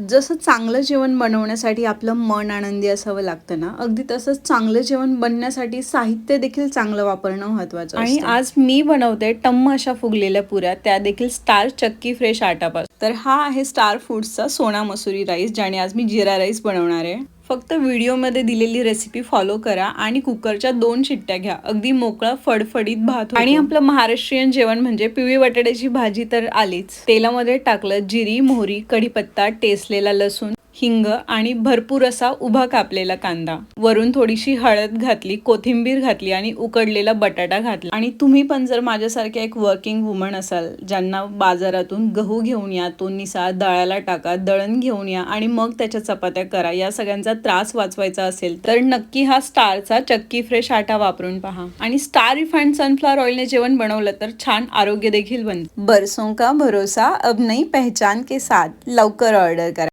जसं चांगलं जेवण बनवण्यासाठी आपलं मन आनंदी असावं लागतं ना, अगदी तसंच चांगलं जेवण बनण्यासाठी साहित्य देखील चांगलं वापरणं महत्त्वाचं आणि असतं. आज मी बनवते टम्म अशा फुगलेल्या पुऱ्या, त्या देखील स्टार चक्की फ्रेश आटापासून. तर हा आहे स्टार फूड्सचा सोना मसुरी राईस, ज्याने आज मी जिरा राईस बनवणार आहे. फक्त व्हिडिओमध्ये दिलेली रेसिपी फॉलो करा आणि कुकरच्या 2 शिट्ट्या घ्या. अगदी मोकळा फडफडीत भात होतो. आणि आपलं महाराष्ट्रीयन जेवण म्हणजे पिवळी बटाट्याची भाजी तर आलीच. तेलामध्ये टाकलं जिरी, मोहरी, कढीपत्ता, टेचलेला लसूण, हिंग आणि भरपूर असा उभा कापलेला कांदा. वरून थोडीशी हळद घातली, कोथिंबीर घातली आणि उकडलेला बटाटा घातला. आणि तुम्ही पण जर माझ्यासारख्या एक वर्किंग वुमन असाल, ज्यांना बाजारातून गहू घेऊन या, तो निसा दळायला टाका, दळण घेऊन या आणि मग त्याच्या चपात्या करा, या सगळ्यांचा त्रास वाचवायचा असेल तर नक्की हा स्टारचा चक्की फ्रेश आटा वापरून पहा. आणि स्टार रिफाइंड सनफ्लॉवर ऑइलने जेवण बनवलं तर छान आरोग्य देखील बनतं. बरसों का भरोसा अब नई पहचान के साथ लवकर ऑर्डर करा.